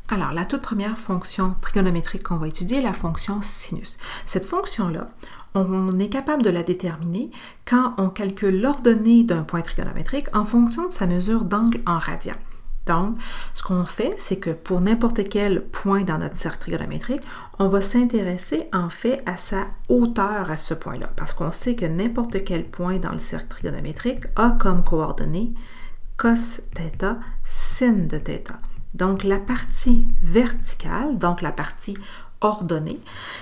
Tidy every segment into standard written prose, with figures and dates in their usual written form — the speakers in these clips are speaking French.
Alors, la toute première fonction trigonométrique qu'on va étudier est la fonction sinus. Cette fonction-là, on est capable de la déterminer quand on calcule l'ordonnée d'un point trigonométrique en fonction de sa mesure d'angle en radian. Donc, ce qu'on fait, c'est que pour n'importe quel point dans notre cercle trigonométrique, on va s'intéresser en fait à sa hauteur à ce point-là, parce qu'on sait que n'importe quel point dans le cercle trigonométrique a comme coordonnées cos θ, sin de θ. Donc, la partie verticale, donc la partie ordonnée,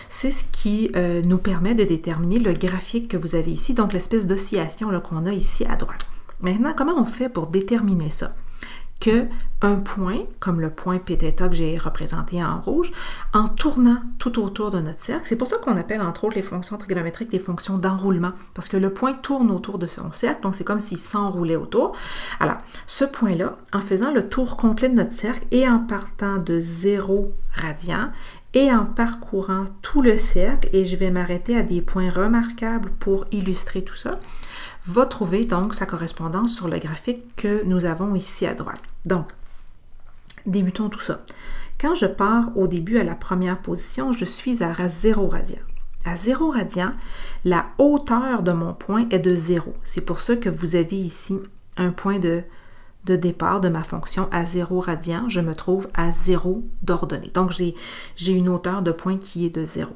c'est ce qui nous permet de déterminer le graphique que vous avez ici, donc l'espèce d'oscillation qu'on a ici à droite. Maintenant, comment on fait pour déterminer ça? Qu'un point, comme le point Pθ que j'ai représenté en rouge, en tournant tout autour de notre cercle, c'est pour ça qu'on appelle entre autres les fonctions trigonométriques des fonctions d'enroulement, parce que le point tourne autour de son cercle, donc c'est comme s'il s'enroulait autour. Alors, ce point-là, en faisant le tour complet de notre cercle et en partant de 0 radian et en parcourant tout le cercle, et je vais m'arrêter à des points remarquables pour illustrer tout ça, va trouver donc sa correspondance sur le graphique que nous avons ici à droite. Donc, débutons tout ça. Quand je pars au début à la première position, je suis à 0 radian. À 0 radian, la hauteur de mon point est de 0. C'est pour ça que vous avez ici un point de départ de ma fonction à 0 radian. Je me trouve à 0 d'ordonnée. Donc, j'ai une hauteur de point qui est de 0.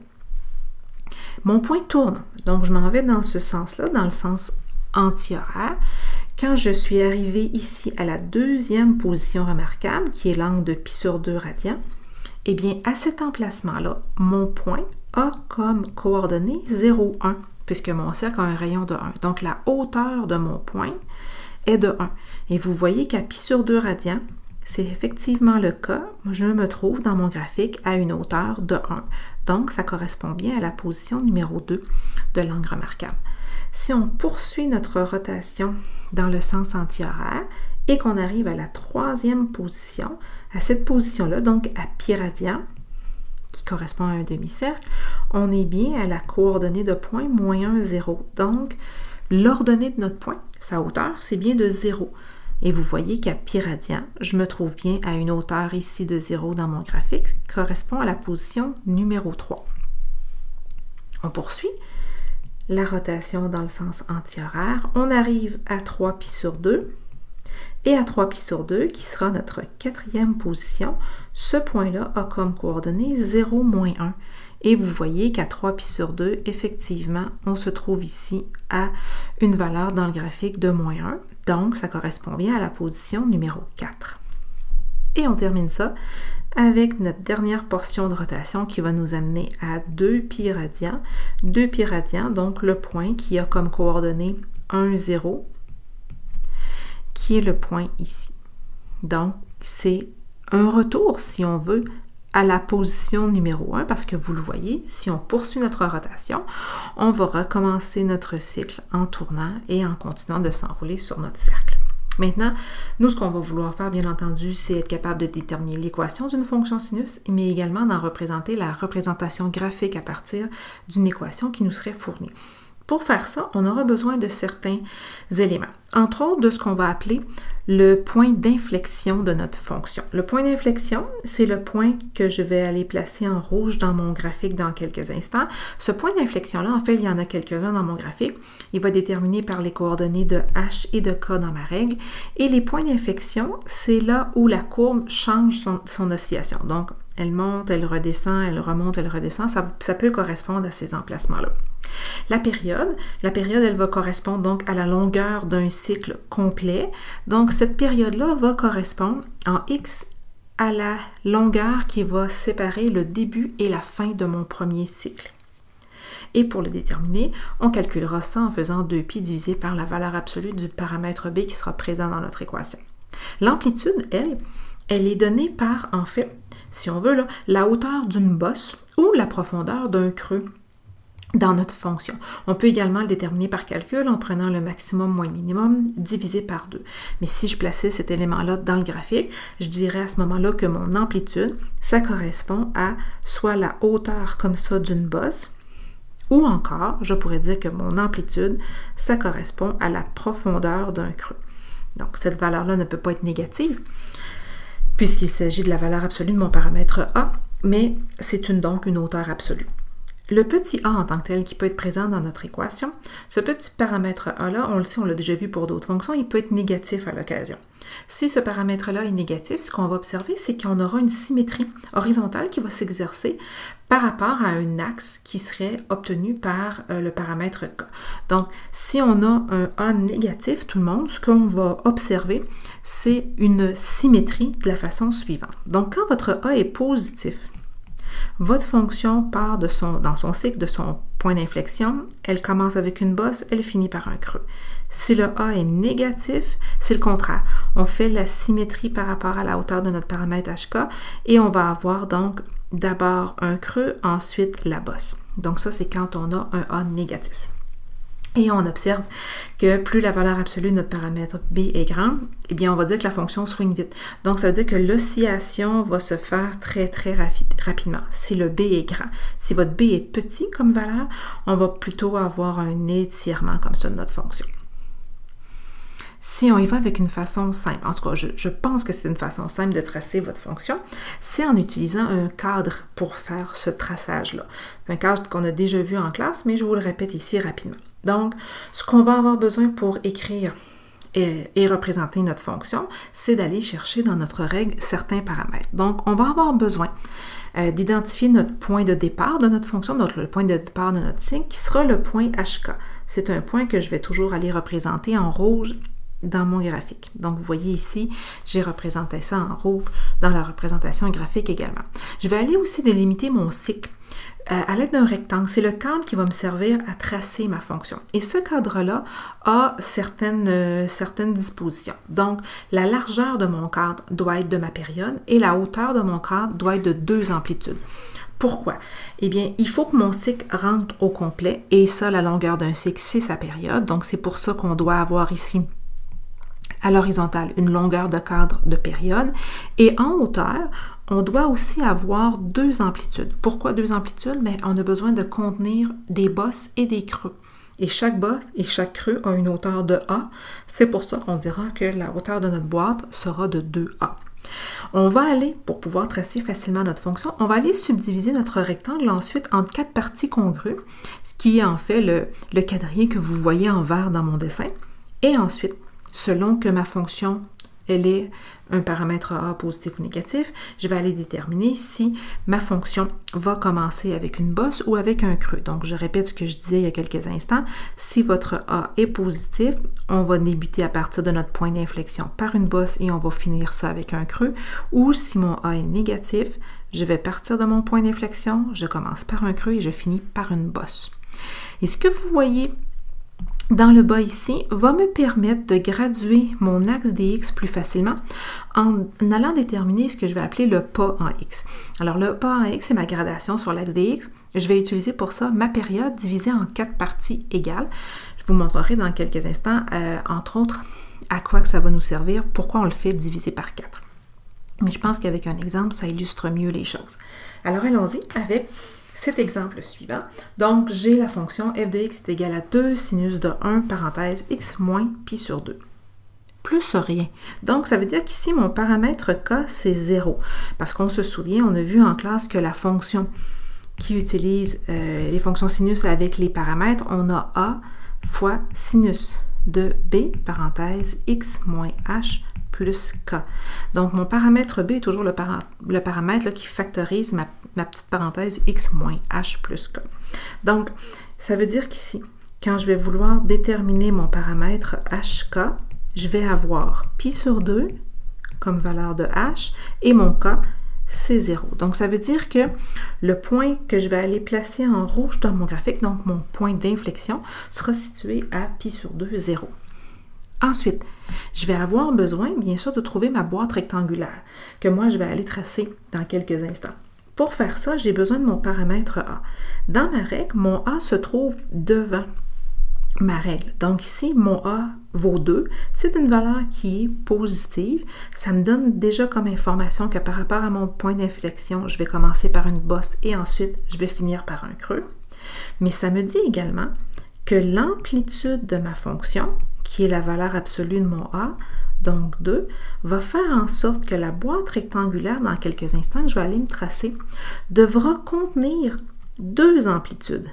Mon point tourne. Donc, je m'en vais dans ce sens-là, dans le sens anti-horaire. Quand je suis arrivée ici à la deuxième position remarquable, qui est l'angle de π sur 2 radian, eh bien, à cet emplacement-là, mon point a comme coordonnée 0, 1, puisque mon cercle a un rayon de 1. Donc, la hauteur de mon point est de 1. Et vous voyez qu'à π sur 2 radian, c'est effectivement le cas. Je me trouve dans mon graphique à une hauteur de 1. Donc, ça correspond bien à la position numéro 2 de l'angle remarquable. Si on poursuit notre rotation dans le sens anti-horaire et qu'on arrive à la troisième position, à cette position-là, donc à π radian, qui correspond à un demi-cercle, on est bien à la coordonnée de point moins 1, 0. Donc, l'ordonnée de notre point, sa hauteur, c'est bien de 0. Et vous voyez qu'à π radian, je me trouve bien à une hauteur ici de 0 dans mon graphique, qui correspond à la position numéro 3. On poursuit la rotation dans le sens anti-horaire. On arrive à 3π sur 2. Et à 3π sur 2, qui sera notre quatrième position, ce point-là a comme coordonnée 0, moins 1. Et vous voyez qu'à 3π sur 2, effectivement, on se trouve ici à une valeur dans le graphique de moins 1. Donc, ça correspond bien à la position numéro 4. Et on termine ça avec notre dernière portion de rotation qui va nous amener à 2π radian. 2π radian, donc le point qui a comme coordonnée 1, 0, qui est le point ici. Donc, c'est un retour, si on veut, à la position numéro 1, parce que vous le voyez, si on poursuit notre rotation, on va recommencer notre cycle en tournant et en continuant de s'enrouler sur notre cercle. Maintenant, nous, ce qu'on va vouloir faire, bien entendu, c'est être capable de déterminer l'équation d'une fonction sinus, mais également d'en représenter la représentation graphique à partir d'une équation qui nous serait fournie. Pour faire ça, on aura besoin de certains éléments, entre autres de ce qu'on va appeler le point d'inflexion de notre fonction. Le point d'inflexion, c'est le point que je vais aller placer en rouge dans mon graphique dans quelques instants. Ce point d'inflexion-là, en fait, il y en a quelques-uns dans mon graphique. Il va être déterminé par les coordonnées de H et de K dans ma règle. Et les points d'inflexion, c'est là où la courbe change son oscillation. Donc, elle monte, elle redescend, elle remonte, elle redescend. Ça peut correspondre à ces emplacements-là. La période, elle va correspondre donc à la longueur d'un cycle complet. Donc, cette période-là va correspondre en X à la longueur qui va séparer le début et la fin de mon premier cycle. Et pour le déterminer, on calculera ça en faisant 2π divisé par la valeur absolue du paramètre B qui sera présent dans notre équation. L'amplitude, elle est donnée par, en fait, si on veut, là, la hauteur d'une bosse ou la profondeur d'un creux dans notre fonction. On peut également le déterminer par calcul en prenant le maximum moins le minimum divisé par 2. Mais si je plaçais cet élément-là dans le graphique, je dirais à ce moment-là que mon amplitude, ça correspond à soit la hauteur comme ça d'une bosse, ou encore, je pourrais dire que mon amplitude, ça correspond à la profondeur d'un creux. Donc, cette valeur-là ne peut pas être négative. puisqu'il s'agit de la valeur absolue de mon paramètre A, mais c'est donc une hauteur absolue. Le petit a en tant que tel qui peut être présent dans notre équation, ce petit paramètre a-là, on le sait, on l'a déjà vu pour d'autres fonctions, il peut être négatif à l'occasion. Si ce paramètre-là est négatif, ce qu'on va observer, c'est qu'on aura une symétrie horizontale qui va s'exercer par rapport à un axe qui serait obtenu par le paramètre k. Donc, si on a un a négatif, tout le monde, ce qu'on va observer, c'est une symétrie de la façon suivante. Donc, quand votre a est positif, votre fonction part dans son cycle de son point d'inflexion, elle commence avec une bosse, elle finit par un creux. Si le a est négatif, c'est le contraire. On fait la symétrie par rapport à la hauteur de notre paramètre hk et on va avoir donc d'abord un creux, ensuite la bosse. Donc ça, c'est quand on a un a négatif. Et on observe que plus la valeur absolue de notre paramètre b est grande, eh bien on va dire que la fonction swing vite. Donc ça veut dire que l'oscillation va se faire très rapidement. Si le b est grand, si votre b est petit comme valeur, on va plutôt avoir un étirement comme ça de notre fonction. Si on y va avec une façon simple, en tout cas, je pense que c'est une façon simple de tracer votre fonction, c'est en utilisant un cadre pour faire ce traçage-là. C'est un cadre qu'on a déjà vu en classe, mais je vous le répète ici rapidement. Donc, ce qu'on va avoir besoin pour écrire et représenter notre fonction, c'est d'aller chercher dans notre règle certains paramètres. Donc, on va avoir besoin d'identifier notre point de départ de notre fonction, donc le point de départ de notre signe, qui sera le point HK. C'est un point que je vais toujours aller représenter en rouge dans mon graphique. Donc, vous voyez ici, j'ai représenté ça en rouge dans la représentation graphique également. Je vais aller aussi délimiter mon cycle à l'aide d'un rectangle. C'est le cadre qui va me servir à tracer ma fonction. Et ce cadre-là a certaines dispositions. Donc, la largeur de mon cadre doit être de ma période et la hauteur de mon cadre doit être de 2 amplitudes. Pourquoi? Eh bien, il faut que mon cycle rentre au complet et ça, la longueur d'un cycle, c'est sa période. Donc, c'est pour ça qu'on doit avoir ici à l'horizontale une longueur de cadre de période et en hauteur, on doit aussi avoir 2 amplitudes. Pourquoi 2 amplitudes? Bien, on a besoin de contenir des bosses et des creux. Et chaque bosse et chaque creux a une hauteur de A. C'est pour ça qu'on dira que la hauteur de notre boîte sera de 2A. On va aller, pour pouvoir tracer facilement notre fonction, on va aller subdiviser notre rectangle ensuite en 4 parties congrues, ce qui est en fait le quadrillé que vous voyez en vert dans mon dessin. Et ensuite, selon que ma fonction, elle est un paramètre A positif ou négatif, je vais aller déterminer si ma fonction va commencer avec une bosse ou avec un creux. Donc, je répète ce que je disais il y a quelques instants. Si votre A est positif, on va débuter à partir de notre point d'inflexion par une bosse et on va finir ça avec un creux. Ou si mon A est négatif, je vais partir de mon point d'inflexion, je commence par un creux et je finis par une bosse. Et ce que vous voyez dans le bas ici, va me permettre de graduer mon axe des X plus facilement en allant déterminer ce que je vais appeler le pas en X. Alors, le pas en X, c'est ma gradation sur l'axe des X. Je vais utiliser pour ça ma période divisée en 4 parties égales. Je vous montrerai dans quelques instants, entre autres, à quoi que ça va nous servir, pourquoi on le fait diviser par 4. Mais je pense qu'avec un exemple, ça illustre mieux les choses. Alors, allons-y avec cet exemple suivant. Donc, j'ai la fonction f de x est égale à 2 sinus de 1, parenthèse, x moins pi sur 2. Plus rien. Donc, ça veut dire qu'ici, mon paramètre k, c'est 0. Parce qu'on se souvient, on a vu en classe que la fonction qui utilise les fonctions sinus avec les paramètres, on a a fois sinus de b, parenthèse, x moins h, plus k. Donc, mon paramètre b est toujours le paramètre là, qui factorise ma petite parenthèse x moins h plus k. Donc, ça veut dire qu'ici, quand je vais vouloir déterminer mon paramètre hk, je vais avoir pi sur 2 comme valeur de h et mon k, c'est 0. Donc, ça veut dire que le point que je vais aller placer en rouge dans mon graphique, donc mon point d'inflexion, sera situé à pi sur 2, 0. Ensuite, je vais avoir besoin, bien sûr, de trouver ma boîte rectangulaire, que moi, je vais aller tracer dans quelques instants. Pour faire ça, j'ai besoin de mon paramètre A. Dans ma règle, mon A se trouve devant ma règle. Donc ici, mon A vaut 2. C'est une valeur qui est positive. Ça me donne déjà comme information que par rapport à mon point d'inflexion, je vais commencer par une bosse et ensuite, je vais finir par un creux. Mais ça me dit également que l'amplitude de ma fonction, qui est la valeur absolue de mon A, donc 2, va faire en sorte que la boîte rectangulaire, dans quelques instants, que je vais aller me tracer, devra contenir 2 amplitudes,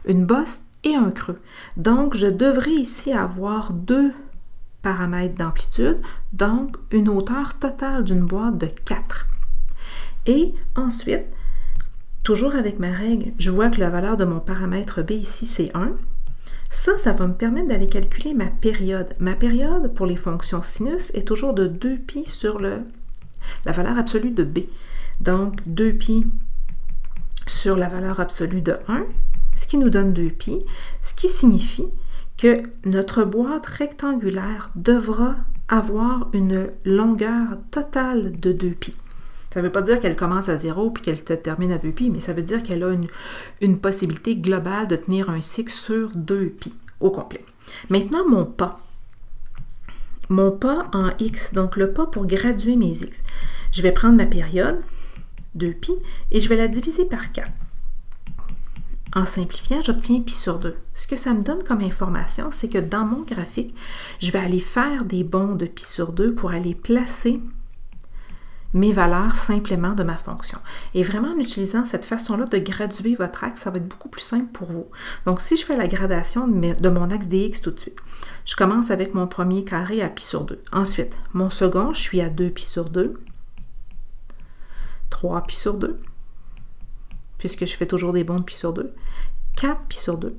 une bosse et un creux. Donc, je devrais ici avoir 2 paramètres d'amplitude, donc une hauteur totale d'une boîte de 4. Et ensuite, toujours avec ma règle, je vois que la valeur de mon paramètre B ici, c'est 1. Ça va me permettre d'aller calculer ma période. Ma période pour les fonctions sinus est toujours de 2π sur la valeur absolue de B. Donc, 2π sur la valeur absolue de 1, ce qui nous donne 2π, ce qui signifie que notre boîte rectangulaire devra avoir une longueur totale de 2π. Ça ne veut pas dire qu'elle commence à 0 puis qu'elle se termine à 2π, mais ça veut dire qu'elle a une possibilité globale de tenir un cycle sur 2π au complet. Maintenant, mon pas en x, donc le pas pour graduer mes x. Je vais prendre ma période, 2π, et je vais la diviser par 4. En simplifiant, j'obtiens π sur 2. Ce que ça me donne comme information, c'est que dans mon graphique, je vais aller faire des bonds de π sur 2 pour aller placer mes valeurs simplement de ma fonction. Et vraiment, en utilisant cette façon-là de graduer votre axe, ça va être beaucoup plus simple pour vous. Donc, si je fais la gradation de mon axe dx tout de suite, je commence avec mon premier carré à π sur 2. Ensuite, mon second, je suis à 2π sur 2, 3π sur 2, puisque je fais toujours des bonds de π sur 2, 4π sur 2,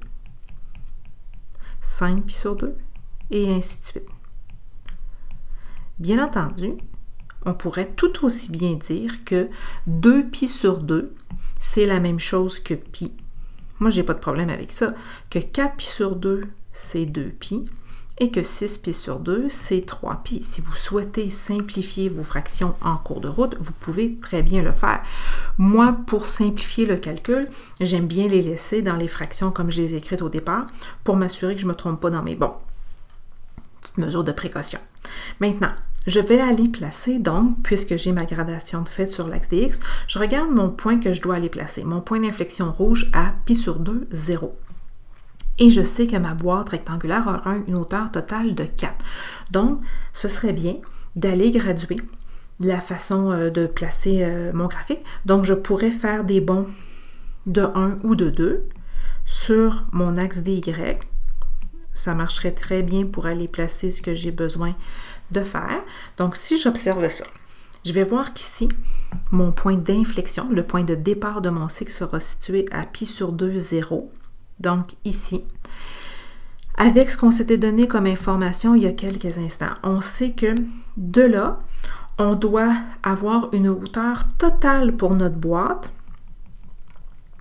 5π sur 2, et ainsi de suite. Bien entendu, on pourrait tout aussi bien dire que 2π sur 2, c'est la même chose que π. Moi, j'ai pas de problème avec ça. Que 4π sur 2, c'est 2π, et que 6π sur 2, c'est 3π. Si vous souhaitez simplifier vos fractions en cours de route, vous pouvez très bien le faire. Moi, pour simplifier le calcul, j'aime bien les laisser dans les fractions comme je les ai écrites au départ, pour m'assurer que je ne me trompe pas dans mes bons. Petite mesure de précaution. Maintenant, je vais aller placer, donc, puisque j'ai ma gradation de fait sur l'axe dx, je regarde mon point que je dois aller placer. Mon point d'inflexion rouge à π sur 2, 0. Et je sais que ma boîte rectangulaire aura une hauteur totale de 4. Donc, ce serait bien d'aller graduer la façon de placer mon graphique. Donc, je pourrais faire des bonds de 1 ou de 2 sur mon axe dy. Ça marcherait très bien pour aller placer ce que j'ai besoin de faire. Donc, si j'observe ça, je vais voir qu'ici, mon point d'inflexion, le point de départ de mon cycle sera situé à π sur 2, 0. Donc, ici, avec ce qu'on s'était donné comme information il y a quelques instants, on sait que de là, on doit avoir une hauteur totale pour notre boîte,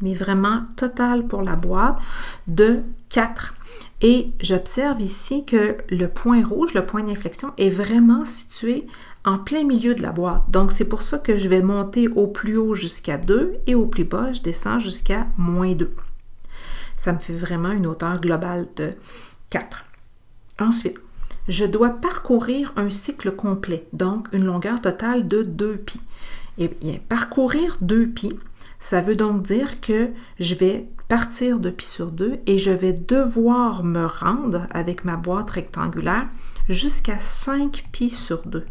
mais vraiment totale pour la boîte, de 4. Et j'observe ici que le point rouge, le point d'inflexion, est vraiment situé en plein milieu de la boîte. Donc, c'est pour ça que je vais monter au plus haut jusqu'à 2 et au plus bas, je descends jusqu'à -2. Ça me fait vraiment une hauteur globale de 4. Ensuite, je dois parcourir un cycle complet, donc une longueur totale de 2π. Et bien, parcourir 2π, ça veut donc dire que je vais partir de π sur 2 et je vais devoir me rendre avec ma boîte rectangulaire jusqu'à 5π sur 2.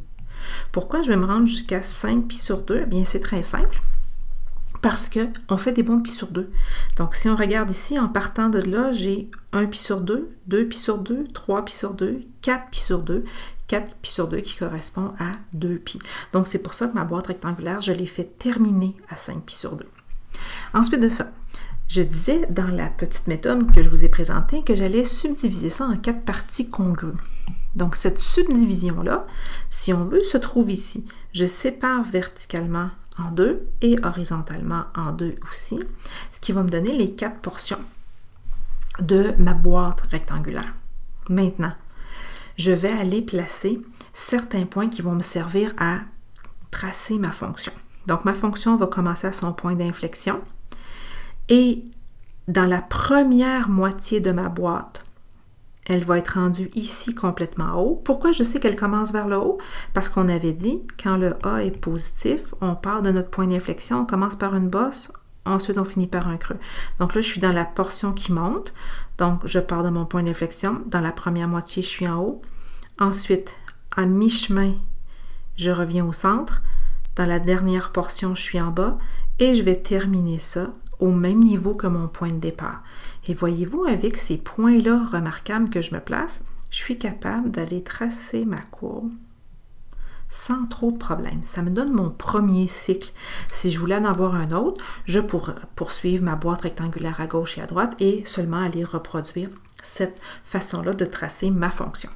Pourquoi je vais me rendre jusqu'à 5π sur 2? Eh bien, c'est très simple. Parce qu'on fait des bonds de π sur 2. Donc, si on regarde ici, en partant de là, j'ai 1π sur 2, 2π sur 2, 3π sur 2, 4π sur 2, 4π sur 2 qui correspond à 2π. Donc, c'est pour ça que ma boîte rectangulaire, je l'ai fait terminer à 5π sur 2. Ensuite de ça, je disais dans la petite méthode que je vous ai présentée que j'allais subdiviser ça en 4 parties congrues. Donc, cette subdivision-là, si on veut, se trouve ici. Je sépare verticalement en 2 et horizontalement en 2 aussi, ce qui va me donner les 4 portions de ma boîte rectangulaire. Maintenant, je vais aller placer certains points qui vont me servir à tracer ma fonction. Donc, ma fonction va commencer à son point d'inflexion et dans la première moitié de ma boîte, elle va être rendue ici complètement haut. Pourquoi je sais qu'elle commence vers le haut? Parce qu'on avait dit, quand le A est positif, on part de notre point d'inflexion, on commence par une bosse, ensuite on finit par un creux. Donc là, je suis dans la portion qui monte, donc je pars de mon point d'inflexion. Dans la première moitié, je suis en haut. Ensuite, à mi-chemin, je reviens au centre. Dans la dernière portion, je suis en bas et je vais terminer ça au même niveau que mon point de départ. Et voyez-vous, avec ces points-là remarquables que je me place, je suis capable d'aller tracer ma courbe sans trop de problèmes. Ça me donne mon premier cycle. Si je voulais en avoir un autre, je pourrais poursuivre ma boîte rectangulaire à gauche et à droite et seulement aller reproduire cette façon-là de tracer ma fonction.